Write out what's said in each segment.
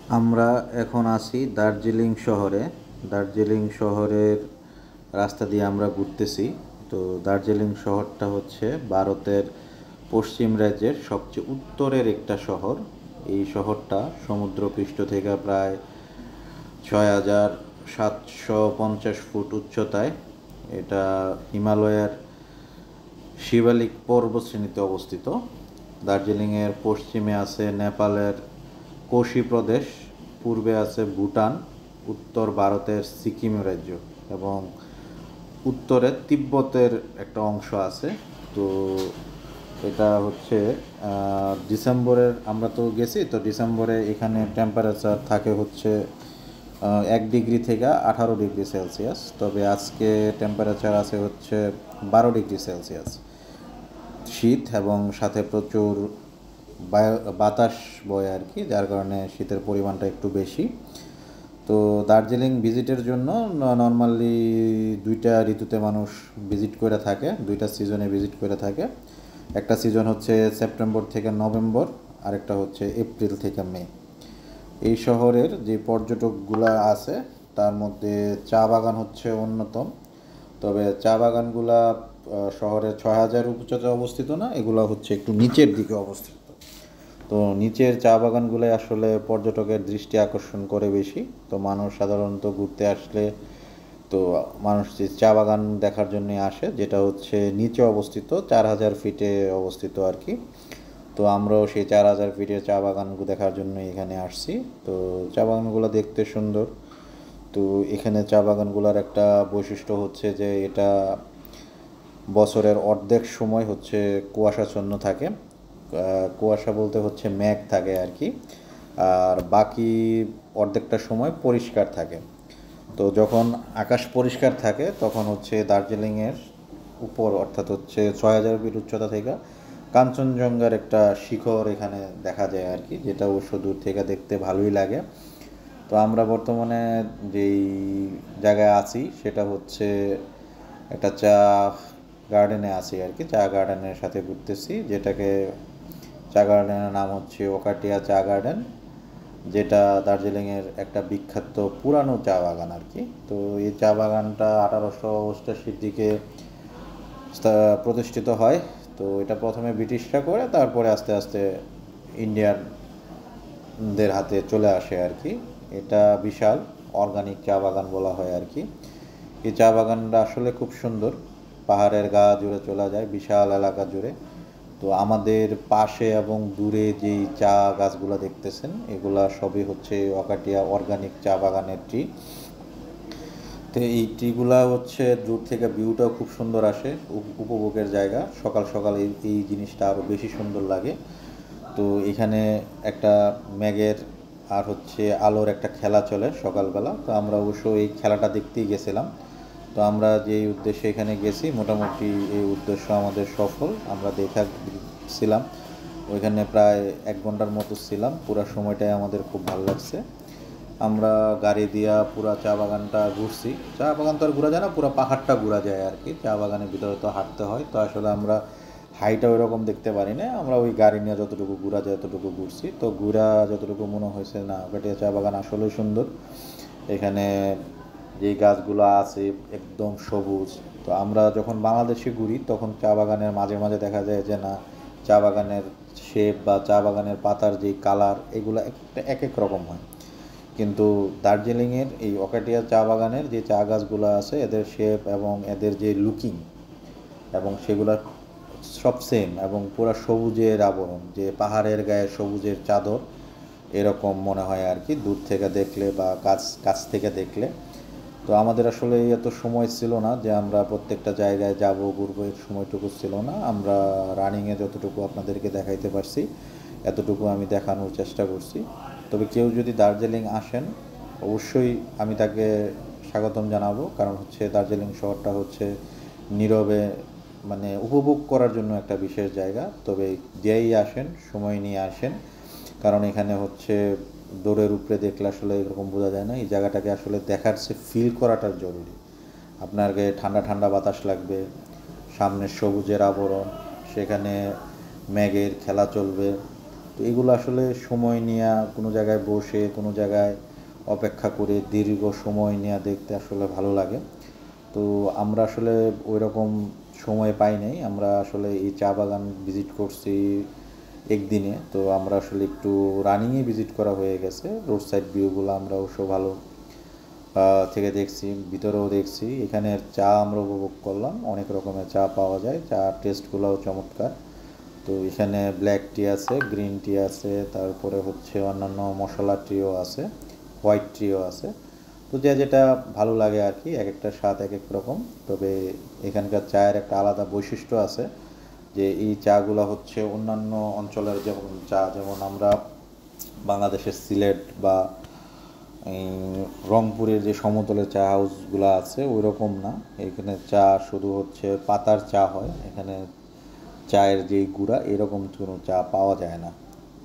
আমরা এখন আছি দার্জিলিং শহরে। দার্জিলিং শহরের রাস্তা দিয়ে আমরা ঘুরতেছি। তো দার্জিলিং শহরটা হচ্ছে ভারতের পশ্চিম রাজ্যের সবচেয়ে উত্তরের একটা শহর। এই শহরটা সমুদ্রপৃষ্ঠ থেকে প্রায় 6,750 ফুট উচ্চতায়। এটা হিমালয়ের শিবালিক পর্বতশ্রেণীতে অবস্থিত। দার্জিলিংয়ের পশ্চিমে আছে নেপালের কোশি প্রদেশ, পূর্বে আছে ভুটান, উত্তর ভারতের সিকিম রাজ্য এবং উত্তরে তিব্বতের একটা অংশ আছে। তো এটা হচ্ছে ডিসেম্বরের, আমরা তো গেছি, তো ডিসেম্বরে এখানে টেম্পারেচার থাকে হচ্ছে 1 ডিগ্রি থেকে 18 ডিগ্রি সেলসিয়াস। তবে আজকে টেম্পারেচার আছে হচ্ছে 12 ডিগ্রি সেলসিয়াস। শীত এবং সাথে প্রচুর বাতাস বয় আর কি, যার কারণে শীতের পরিমাণটা একটু বেশি। তো দার্জিলিং ভিজিটের জন্য নর্মালি দুইটা ঋতুতে মানুষ ভিজিট করে থাকে, দুইটা সিজনে ভিজিট করে থাকে। একটা সিজন হচ্ছে সেপ্টেম্বর থেকে নভেম্বর, আরেকটা হচ্ছে এপ্রিল থেকে মে। এই শহরের যে পর্যটকগুলো আছে তার মধ্যে চা বাগান হচ্ছে অন্যতম। তবে চা বাগানগুলা শহরের 6,000 উচ্চতায় অবস্থিত না, এগুলো হচ্ছে একটু নিচের দিকে অবস্থিত। তো নিচের চা বাগানগুলোই আসলে পর্যটকের দৃষ্টি আকর্ষণ করে বেশি। তো মানুষ সাধারণত ঘুরতে আসলে তো মানুষ যে চা বাগান দেখার জন্য আসে, যেটা হচ্ছে নিচে অবস্থিত 4,000 ফিটে অবস্থিত আর কি। তো আমরাও সেই 4,000 ফিটের চা বাগান দেখার জন্য এখানে আসছি। তো চা বাগানগুলো দেখতে সুন্দর। তো এখানে চা বাগানগুলোর একটা বৈশিষ্ট্য হচ্ছে যে এটা বছরের অর্ধেক সময় হচ্ছে কুয়াশাচ্ছন্ন থাকে। কুয়াশা বলতে হচ্ছে মেঘ থাকে আর কি। আর বাকি অর্ধেকটা সময় পরিষ্কার থাকে। তো যখন আকাশ পরিষ্কার থাকে তখন হচ্ছে দার্জিলিংয়ের উপর, অর্থাৎ হচ্ছে 6,000 ফিট উচ্চতা থেকে কাঞ্চনজঙ্ঘার একটা শিখর এখানে দেখা যায় আর কি, যেটা অবশ্য দূর থেকে দেখতে ভালোই লাগে। তো আমরা বর্তমানে যেই জায়গায় আছি সেটা হচ্ছে একটা চা গার্ডেনে আছি আর কি, চা গার্ডেনের সাথে ঘুরতেছি, যেটাকে চা গার্ডেনের নাম হচ্ছে ওকাটিয়া চা গার্ডেন, যেটা দার্জিলিংয়ের একটা বিখ্যাত পুরানো চা বাগান আর কি। তো এই চা বাগানটা 1888 দিকে প্রতিষ্ঠিত হয়। তো এটা প্রথমে ব্রিটিশরা করে, তারপরে আস্তে আস্তে ইন্ডিয়ানদের হাতে চলে আসে আর কি। এটা বিশাল অর্গানিক চা বাগান বলা হয় আর কি। এই চা বাগানটা আসলে খুব সুন্দর, পাহাড়ের গা জুড়ে চলে যায় বিশাল এলাকা জুড়ে। তো আমাদের পাশে এবং দূরে যেই চা গাছগুলো দেখতেছেন এগুলা সবই হচ্ছে অকাটিয়া অর্গানিক চা বাগানের ট্রি। তো এই ট্রিগুলা হচ্ছে দূর থেকে ভিউটাও খুব সুন্দর আসে, উপভোগের জায়গা। সকাল সকাল এই জিনিসটা আরও বেশি সুন্দর লাগে। তো এখানে একটা মেঘের আর হচ্ছে আলোর একটা খেলা চলে সকালবেলা। তো আমরা অবশ্য এই খেলাটা দেখতেই গেছিলাম। তো আমরা যেই উদ্দেশ্যে এখানে গেছি মোটামুটি এই উদ্দেশ্য আমাদের সফল, আমরা ছিলাম ওইখানে প্রায় 1 ঘন্টার মতো ছিলাম। পুরো সময়টাই আমাদের খুব ভালো লাগছে। আমরা গাড়ি দিয়া পুরা চা বাগানটা ঘুরছি। চা বাগান তো আর ঘোরা যায় না, পুরো পাহাড়টা ঘোরা যায় আর কি, চা বাগানের ভিতরে তো হাঁটতে হয়। তো আসলে আমরা হাইটা ওই রকম দেখতে পারি না, আমরা ওই গাড়ি নিয়ে যতটুকু ঘোরা যায় ততটুকু ঘুরছি। তো ঘোরা যতটুকু মনে হয়েছে, না কাটিয়া চা বাগান আসলেই সুন্দর। এখানে যেই গাছগুলো আছে একদম সবুজ। তো আমরা যখন বাংলাদেশে ঘুরি তখন চা বাগানের মাঝে মাঝে দেখা যায় যে না, চা বাগানের শেপ বা চা বাগানের পাতার যেই কালার এগুলো একটা এক এক রকম হয়। কিন্তু দার্জিলিংয়ের এই অকাটিয়া চা বাগানের যে চা গাছগুলো আছে এদের শেপ এবং এদের যে লুকিং এবং সেগুলো সব সেম, এবং পুরো সবুজের আবরণ, যে পাহাড়ের গায়ে সবুজের চাদর এরকম মনে হয় আর কি দূর থেকে দেখলে বা কাছ কাছ থেকে দেখলে। তো আমাদের আসলে এত সময় ছিল না যে আমরা প্রত্যেকটা জায়গায় যাব ঘুরবো, এর সময়টুকু ছিল না। আমরা রানিংয়ে যতটুকু আপনাদেরকে দেখাইতে পারছি এতটুকু আমি দেখানোর চেষ্টা করছি। তবে কেউ যদি দার্জিলিং আসেন অবশ্যই আমি তাকে স্বাগতম জানাবো, কারণ হচ্ছে দার্জিলিং শহরটা হচ্ছে নীরবে মানে উপভোগ করার জন্য একটা বিশেষ জায়গা। তবে যেই আসেন সময় নিয়ে আসেন, কারণ এখানে হচ্ছে দৌড়ের উপরে দেখলে আসলে এরকম বোঝা যায় না, এই জায়গাটাকে আসলে দেখার সে ফিল করাটা জরুরি। আপনার গায়ে ঠান্ডা ঠান্ডা বাতাস লাগবে, সামনে সবুজের আবরণ, সেখানে মেঘের খেলা চলবে, তো এগুলো আসলে সময় নিয়ে কোনো জায়গায় বসে কোনো জায়গায় অপেক্ষা করে দীর্ঘ সময় নিয়ে দেখতে আসলে ভালো লাগে। তো আমরা আসলে ওই রকম সময় পাই নাই, আমরা আসলে এই চা বাগান ভিজিট করছি একদিনে। তো আমরা আসলে একটু রানিংয়ে ভিজিট করা হয়ে গেছে, রোড সাইড ভিউগুলো আমরা অবশ্য ভালো থেকে দেখছি, ভিতরেও দেখছি। এখানের চা আমরা উপভোগ করলাম, অনেক রকমের চা পাওয়া যায়, চা টেস্টগুলোও চমৎকার। তো এখানে ব্ল্যাক টি আছে, গ্রিন টি আছে, তারপরে হচ্ছে অন্যান্য মশলা টিও আছে, হোয়াইট টিও আছে। তো যে যেটা ভালো লাগে আর কি, এক একটা স্বাদ এক এক রকম। তবে এখানকার চায়ের একটা আলাদা বৈশিষ্ট্য আছে, যে এই চাগুলো হচ্ছে অন্যান্য অঞ্চলের যেমন চা, যেমন আমরা বাংলাদেশের সিলেট বা এই রংপুরের যে সমতলের চা হাউসগুলো আছে ওই রকম না। এখানে চা শুধু হচ্ছে পাতার চা হয়, এখানে চায়ের যে গুঁড়া এরকম কোনো চা পাওয়া যায় না।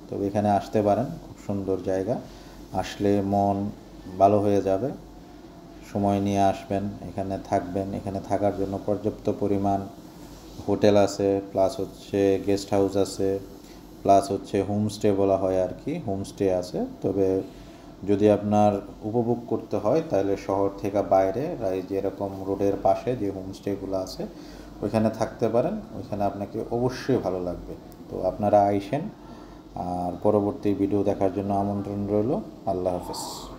তবে এখানে আসতে পারেন, খুব সুন্দর জায়গা, আসলে মন ভালো হয়ে যাবে। সময় নিয়ে আসবেন, এখানে থাকবেন, এখানে থাকার জন্য পর্যাপ্ত পরিমাণ হোটেল আছে, প্লাস হচ্ছে গেস্ট হাউস আছে, প্লাস হচ্ছে হোমস্টে বলা হয় আর কি, হোমস্টে আছে। তবে যদি আপনার উপভোগ করতে হয় তাহলে শহর থেকে বাইরে এই যে এরকম রোডের পাশে যে হোমস্টেগুলো আছে ওইখানে থাকতে পারেন, ওইখানে আপনাকে অবশ্যই ভালো লাগবে। তো আপনারা আইসেন, আর পরবর্তী ভিডিও দেখার জন্য আমন্ত্রণ রইল। আল্লাহ হাফেজ।